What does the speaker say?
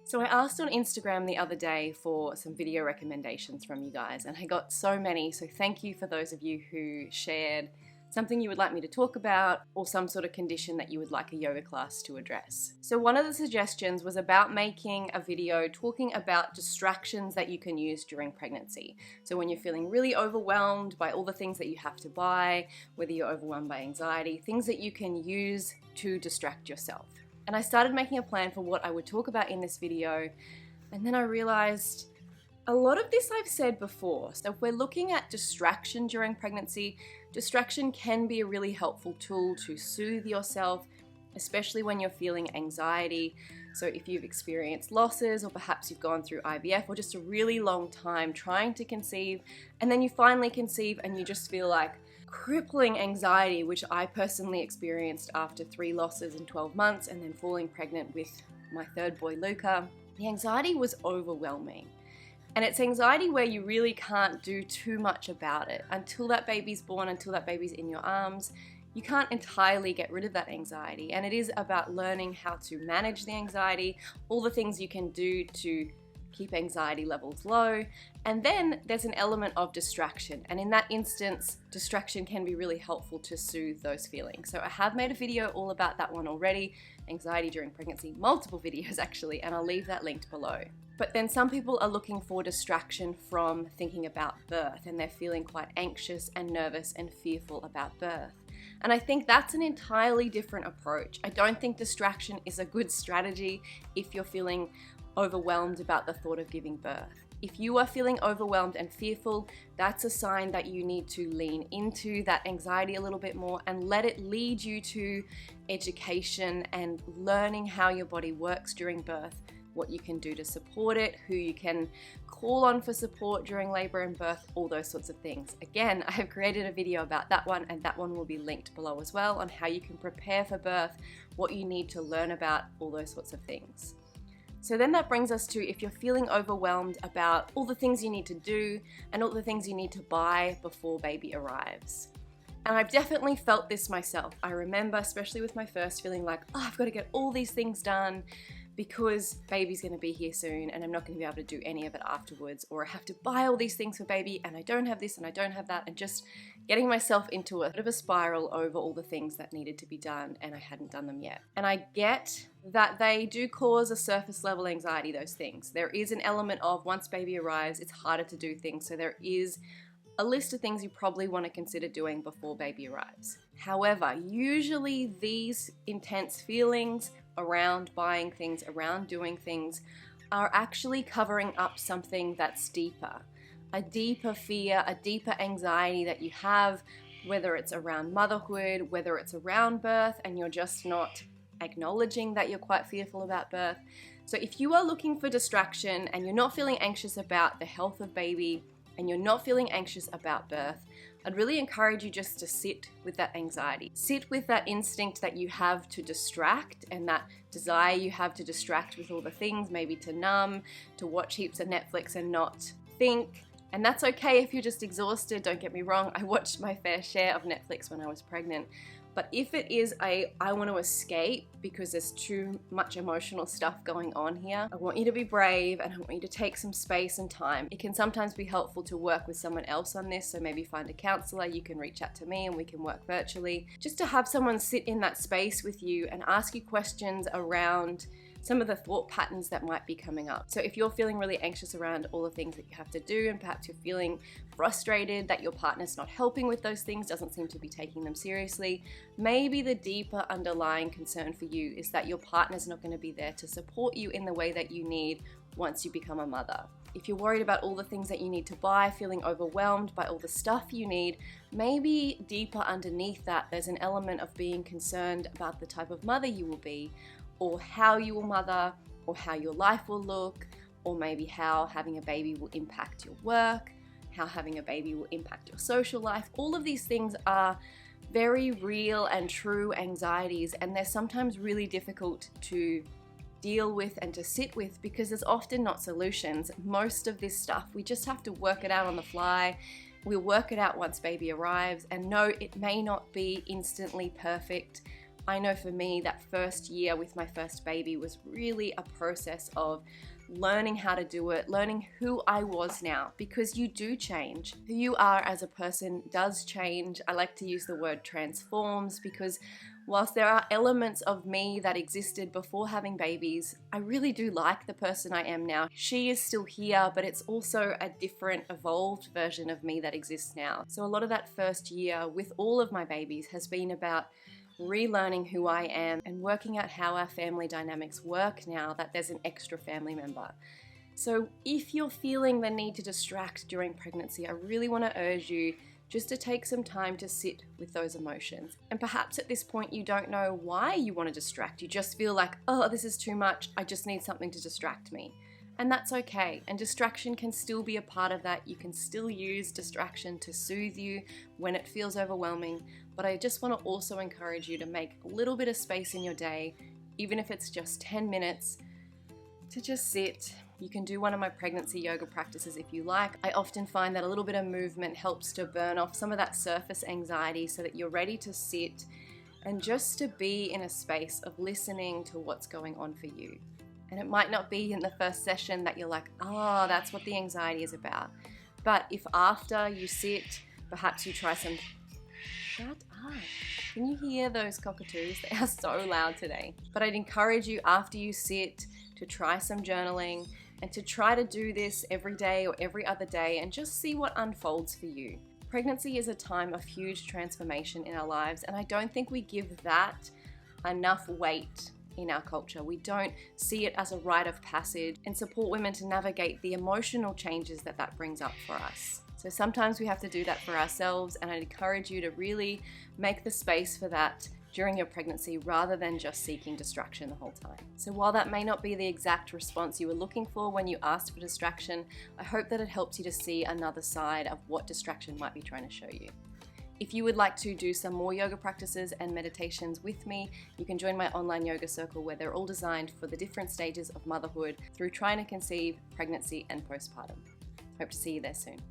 So I asked on Instagram the other day for some video recommendations from you guys, and I got so many, so thank you for those of you who shared something you would like me to talk about or some sort of condition that you would like a yoga class to address. So one of the suggestions was about making a video talking about distractions that you can use during pregnancy. So when you're feeling really overwhelmed by all the things that you have to buy, whether you're overwhelmed by anxiety, things that you can use to distract yourself. And I started making a plan for what I would talk about in this video, and then I realized a lot of this I've said before. So if we're looking at distraction during pregnancy, distraction can be a really helpful tool to soothe yourself, especially when you're feeling anxiety. So if you've experienced losses, or perhaps you've gone through IVF or just a really long time trying to conceive, and then you finally conceive and you just feel like crippling anxiety, which I personally experienced after 3 losses in 12 months and then falling pregnant with my third boy, Luca. The anxiety was overwhelming. And it's anxiety where you really can't do too much about it. Until that baby's born, until that baby's in your arms, you can't entirely get rid of that anxiety. And it is about learning how to manage the anxiety, all the things you can do to keep anxiety levels low. And then there's an element of distraction. And in that instance, distraction can be really helpful to soothe those feelings. So I have made a video all about that one already, anxiety during pregnancy, multiple videos actually, and I'll leave that linked below. But then some people are looking for distraction from thinking about birth, and they're feeling quite anxious and nervous and fearful about birth. And I think that's an entirely different approach. I don't think distraction is a good strategy if you're feeling overwhelmed about the thought of giving birth. If you are feeling overwhelmed and fearful, that's a sign that you need to lean into that anxiety a little bit more and let it lead you to education and learning how your body works during birth, what you can do to support it, who you can call on for support during labor and birth, all those sorts of things. Again, I have created a video about that one, and that one will be linked below as well, on how you can prepare for birth, what you need to learn about, all those sorts of things. So then that brings us to, if you're feeling overwhelmed about all the things you need to do and all the things you need to buy before baby arrives. And I've definitely felt this myself. I remember, especially with my first, feeling like, oh, I've got to get all these things done because baby's going to be here soon and I'm not going to be able to do any of it afterwards, or I have to buy all these things for baby and I don't have this and I don't have that, and just getting myself into a bit of a spiral over all the things that needed to be done and I hadn't done them yet. And I get that they do cause a surface level anxiety, those things. There is an element of, once baby arrives, it's harder to do things, so there is a list of things you probably want to consider doing before baby arrives. However, usually these intense feelings around buying things, around doing things, are actually covering up something that's deeper. A deeper fear, a deeper anxiety that you have, whether it's around motherhood, whether it's around birth, and you're just not acknowledging that you're quite fearful about birth. So if you are looking for distraction and you're not feeling anxious about the health of baby, and you're not feeling anxious about birth, I'd really encourage you just to sit with that anxiety. Sit with that instinct that you have to distract, and that desire you have to distract with all the things, maybe to numb, to watch heaps of Netflix and not think. And that's okay if you're just exhausted, don't get me wrong. I watched my fair share of Netflix when I was pregnant. But if it is I want to escape because there's too much emotional stuff going on here, I want you to be brave and I want you to take some space and time. It can sometimes be helpful to work with someone else on this, so maybe find a counselor, you can reach out to me and we can work virtually. Just to have someone sit in that space with you and ask you questions around some of the thought patterns that might be coming up. So if you're feeling really anxious around all the things that you have to do, and perhaps you're feeling frustrated that your partner's not helping with those things, doesn't seem to be taking them seriously, maybe the deeper underlying concern for you is that your partner's not going to be there to support you in the way that you need once you become a mother. If you're worried about all the things that you need to buy, feeling overwhelmed by all the stuff you need, maybe deeper underneath that there's an element of being concerned about the type of mother you will be, or how you will mother, or how your life will look, or maybe how having a baby will impact your work, how having a baby will impact your social life. All of these things are very real and true anxieties, and they're sometimes really difficult to deal with and to sit with because there's often not solutions. Most of this stuff, we just have to work it out on the fly. We'll work it out once baby arrives, and no, it may not be instantly perfect I know for me that first year with my first baby was really a process of learning how to do it, learning who I was now, because you do change. Who you are as a person does change. I like to use the word transforms because whilst there are elements of me that existed before having babies, I really do like the person I am now. She is still here, but it's also a different, evolved version of me that exists now. So a lot of that first year with all of my babies has been about relearning who I am and working out how our family dynamics work now that there's an extra family member. So if you're feeling the need to distract during pregnancy, I really want to urge you just to take some time to sit with those emotions. And perhaps at this point you don't know why you want to distract. You just feel like, oh, this is too much. I just need something to distract me. And that's okay. And distraction can still be a part of that. You can still use distraction to soothe you when it feels overwhelming. But I just want to also encourage you to make a little bit of space in your day, even if it's just 10 minutes, to just sit. You can do one of my pregnancy yoga practices if you like. I often find that a little bit of movement helps to burn off some of that surface anxiety so that you're ready to sit and just to be in a space of listening to what's going on for you. And it might not be in the first session that you're like, oh, that's what the anxiety is about. But if after you sit, perhaps you try some... Shut up. Can you hear those cockatoos? They are so loud today. But I'd encourage you after you sit to try some journaling and to try to do this every day or every other day and just see what unfolds for you. Pregnancy is a time of huge transformation in our lives, and I don't think we give that enough weight in our culture. We don't see it as a rite of passage and support women to navigate the emotional changes that that brings up for us. So sometimes we have to do that for ourselves, and I'd encourage you to really make the space for that during your pregnancy rather than just seeking distraction the whole time. So while that may not be the exact response you were looking for when you asked for distraction, I hope that it helps you to see another side of what distraction might be trying to show you. If you would like to do some more yoga practices and meditations with me, you can join my online yoga circle where they're all designed for the different stages of motherhood through trying to conceive, pregnancy, and postpartum. Hope to see you there soon.